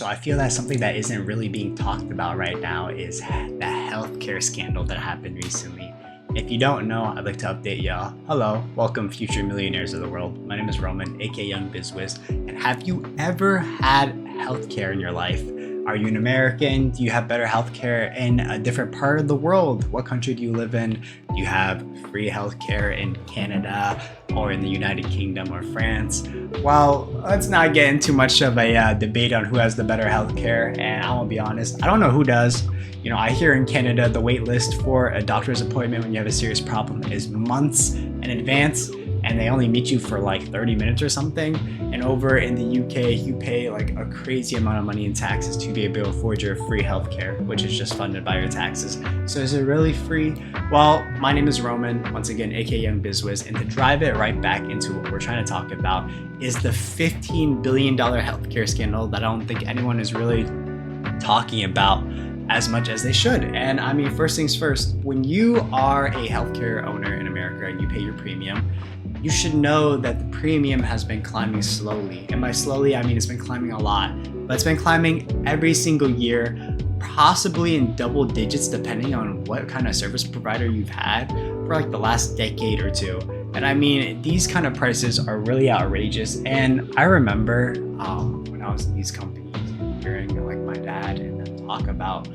So I feel that something that isn't really being talked about right now is the healthcare scandal that happened recently. If you don't know, I'd like to update y'all. Hello, welcome future millionaires of the world. My name is Roman, aka Young BizWiz. And have you ever had healthcare in your life? Are you an American? Do you have better healthcare in a different part of the world? What country do you live in? Do you have free healthcare in Canada or in the United Kingdom or France? Well, let's not get into much of a debate on who has the better healthcare. And I'm gonna be honest, I don't know who does. I hear in Canada the wait list for a doctor's appointment when you have a serious problem is months in advance, and they only meet you for like 30 minutes or something. And over in the UK, you pay like a crazy amount of money in taxes to be able to afford your free healthcare, which is just funded by your taxes. So is it really free? Well, my name is Roman, once again, aka Young BizWiz, and to drive it right back into what we're trying to talk about is the $15 billion healthcare scandal that I don't think anyone is really talking about as much as they should. And I mean, first things first, when you are a healthcare owner in America and you pay your premium, you should know that the premium has been climbing slowly. And by slowly, I mean it's been climbing a lot, but it's been climbing every single year, possibly in double digits, depending on what kind of service provider you've had for like the last decade or two. And I mean, these kind of prices are really outrageous. And I remember when I was in these companies, hearing like my dad and talk about,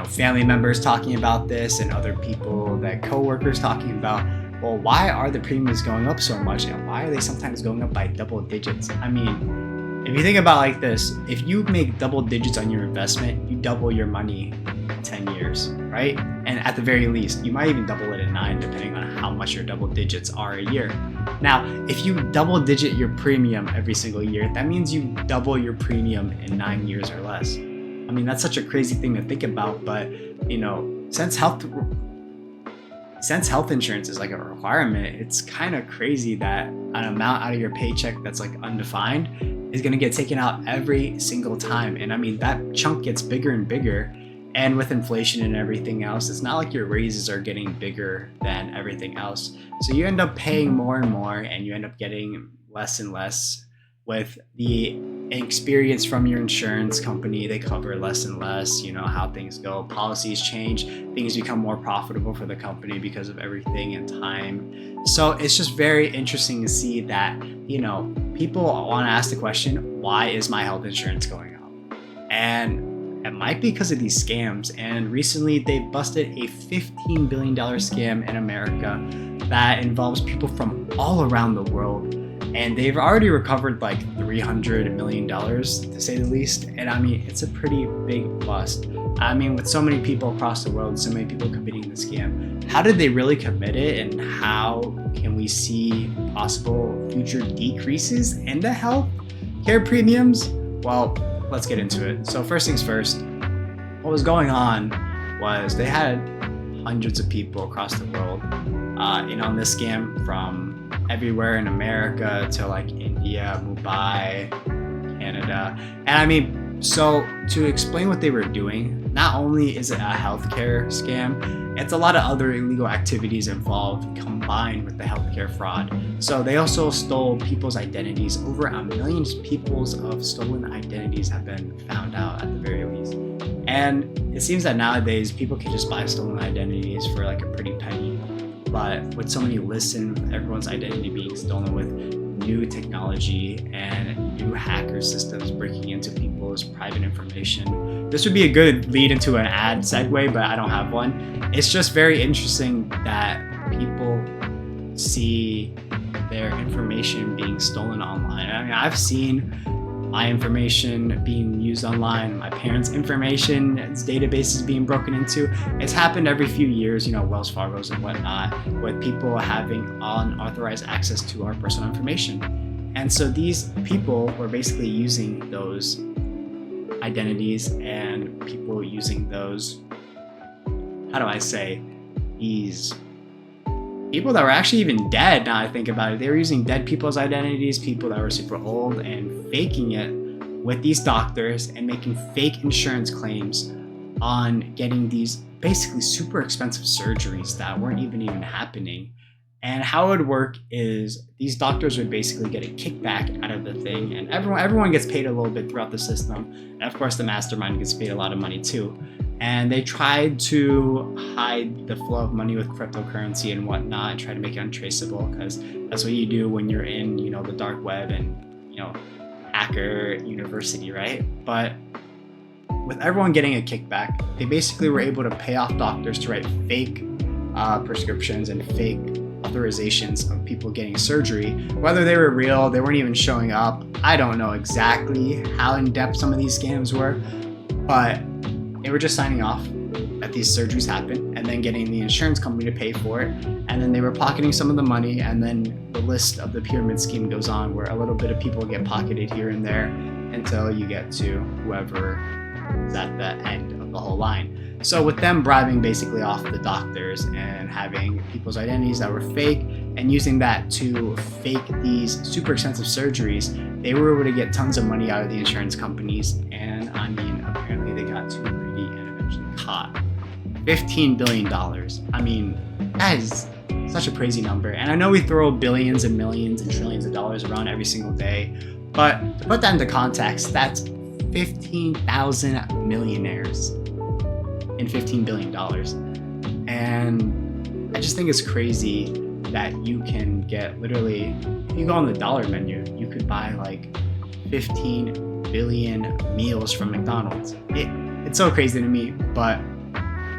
family members talking about this and other people, that coworkers talking about, well, why are the premiums going up so much and why are they sometimes going up by double digits? I mean, if you think about like this, if you make double digits on your investment, you double your money in 10 years, right? And at the very least, you might even double it in 9, depending on how much your double digits are a year. Now, if you double digit your premium every single year, that means you double your premium in 9 years or less. I mean, that's such a crazy thing to think about, but since health insurance is like a requirement, it's kind of crazy that an amount out of your paycheck that's like undefined is going to get taken out every single time. And I mean, that chunk gets bigger and bigger. And with inflation and everything else, it's not like your raises are getting bigger than everything else. So you end up paying more and more, and you end up getting less and less. With the experience from your insurance company, they cover less and less, how things go. Policies change, things become more profitable for the company because of everything and time. So it's just very interesting to see that, people want to ask the question, why is my health insurance going up? And it might be because of these scams. And recently they busted a $15 billion scam in America that involves people from all around the world. And they've already recovered like $300 million, to say the least. And I mean, it's a pretty big bust. I mean, with so many people across the world, so many people committing the scam, how did they really commit it? And how can we see possible future decreases in the health care premiums? Well, let's get into it. So first things first, what was going on was they had hundreds of people across the world in on this scam, from everywhere in America to like India, Mumbai, Canada. And I mean, so to explain what they were doing, not only is it a healthcare scam, it's a lot of other illegal activities involved combined with the healthcare fraud. So they also stole people's identities. Over 1 million people's of stolen identities have been found out at the very least. And it seems that nowadays people can just buy stolen identities for like a pretty penny. But with so many lists and everyone's identity being stolen, with new technology and new hacker systems breaking into people's private information, this would be a good lead into an ad segue, but I don't have one. It's just very interesting that people see their information being stolen online. I mean, I've seen my information being used online, my parents' information, its databases being broken into. It's happened every few years, Wells Fargo's and whatnot, with people having unauthorized access to our personal information. And so these people were basically using those identities, and people using those, these people that were actually even dead. Now I think about it, they were using dead people's identities, people that were super old, and faking it with these doctors and making fake insurance claims on getting these basically super expensive surgeries that weren't even happening. And how it would work is these doctors would basically get a kickback out of the thing, and everyone gets paid a little bit throughout the system. And of course, the mastermind gets paid a lot of money too. And they tried to hide the flow of money with cryptocurrency and whatnot, and try to make it untraceable, because that's what you do when you're in, the dark web and, hacker university, right? But with everyone getting a kickback, they basically were able to pay off doctors to write fake prescriptions and fake authorizations of people getting surgery. Whether they were real, they weren't even showing up. I don't know exactly how in depth some of these scams were, but they were just signing off that these surgeries happen and then getting the insurance company to pay for it. And then they were pocketing some of the money, and then the list of the pyramid scheme goes on, where a little bit of people get pocketed here and there until you get to whoever is at the end of the whole line. So with them bribing basically off the doctors and having people's identities that were fake and using that to fake these super expensive surgeries, they were able to get tons of money out of the insurance companies. And I mean, apparently they got too greedy and eventually caught $15 billion. I mean, that is such a crazy number. And I know we throw billions and millions and trillions of dollars around every single day, but to put that into context, that's 15,000 millionaires in $15 billion. And I just think it's crazy that you can get literally, if you go on the dollar menu, you could buy like 15 billion meals from McDonald's. It's so crazy to me, but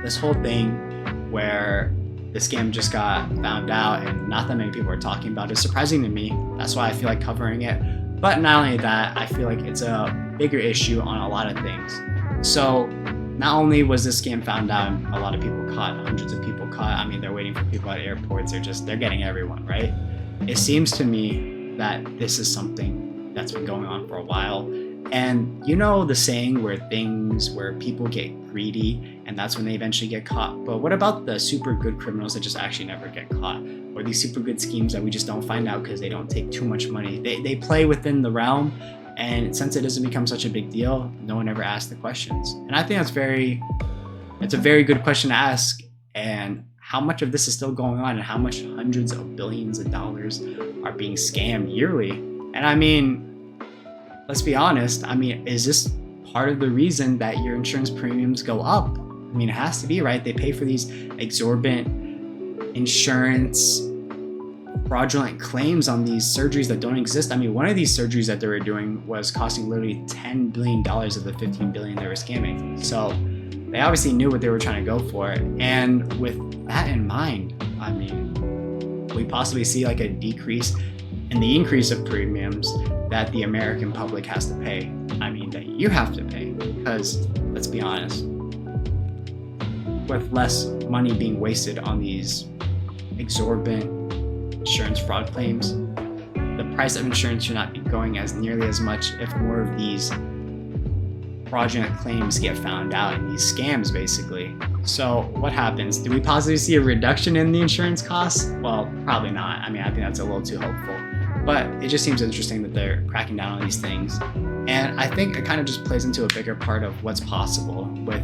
this whole thing where the scam just got found out and not that many people are talking about is surprising to me. That's why I feel like covering it. But not only that, I feel like it's a bigger issue on a lot of things. So not only was this scam found out and a lot of people caught, hundreds of people caught, I mean, they're waiting for people at airports, they're getting everyone, right? It seems to me that this is something that's been going on for a while. And you know the saying where people get greedy and that's when they eventually get caught. But what about the super good criminals that just actually never get caught? Or these super good schemes that we just don't find out because they don't take too much money? They play within the realm, and since it doesn't become such a big deal, no one ever asks the questions. And I think it's a very good question to ask. And how much of this is still going on, and how much hundreds of billions of dollars are being scammed yearly? And I mean, let's be honest. I mean, is this part of the reason that your insurance premiums go up? I mean, it has to be, right? They pay for these exorbitant insurance fraudulent claims on these surgeries that don't exist. I mean, one of these surgeries that they were doing was costing literally $10 billion of the $15 billion they were scamming. So they obviously knew what they were trying to go for. And with that in mind, I mean, we possibly see like a decrease in the increase of premiums that the American public has to pay. I mean, that you have to pay, because let's be honest, with less money being wasted on these exorbitant insurance fraud claims, the price of insurance should not be going as nearly as much if more of these fraudulent claims get found out in these scams, basically. So what happens? Do we possibly see a reduction in the insurance costs? Well, probably not. I mean, I think that's a little too hopeful. But it just seems interesting that they're cracking down on these things. And I think it kind of just plays into a bigger part of what's possible with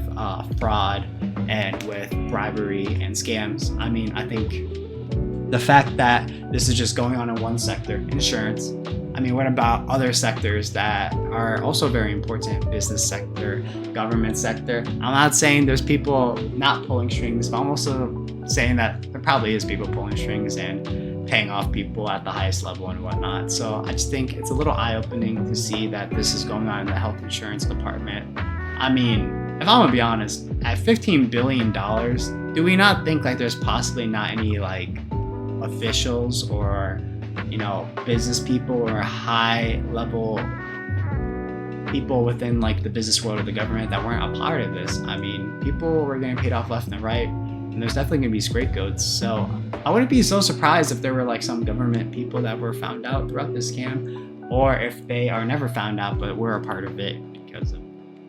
fraud and with bribery and scams. I mean, I think the fact that this is just going on in one sector, insurance. I mean, what about other sectors that are also very important? Business sector, government sector. I'm not saying there's people not pulling strings, but I'm also saying that there probably is people pulling strings and paying off people at the highest level and whatnot. So I just think it's a little eye-opening to see that this is going on in the health insurance department. I mean, if I'm gonna be honest, at $15 billion, do we not think like there's possibly not any like officials or, business people or high level people within like the business world or the government that weren't a part of this? I mean, people were getting paid off left and right, and there's definitely gonna be scapegoats. So I wouldn't be so surprised if there were like some government people that were found out throughout this scam, or if they are never found out but were a part of it because of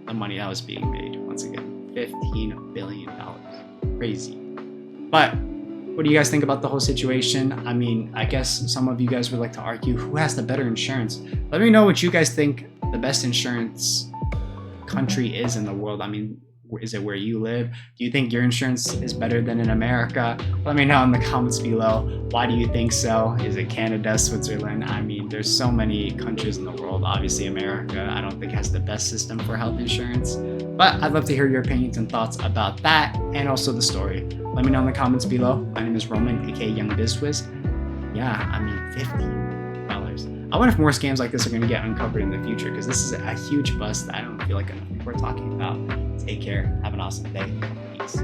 the money that was being made. Once again, $15 billion. Crazy. But what do you guys think about the whole situation? I mean, I guess some of you guys would like to argue who has the better insurance. Let me know what you guys think the best insurance country is in the world. I mean, Is it where you live? Do you think your insurance is better than in America? Let me know in the comments below. Why do you think so? Is it Canada, Switzerland? I mean, there's so many countries in the world. Obviously, America, I don't think has the best system for health insurance. But I'd love to hear your opinions and thoughts about that and also the story. Let me know in the comments below. My name is Roman, aka Young BizWiz. Yeah, I mean, $50. I wonder if more scams like this are going to get uncovered in the future, because this is a huge bust that I don't feel like enough people are talking about. Take care. Have an awesome day. Peace.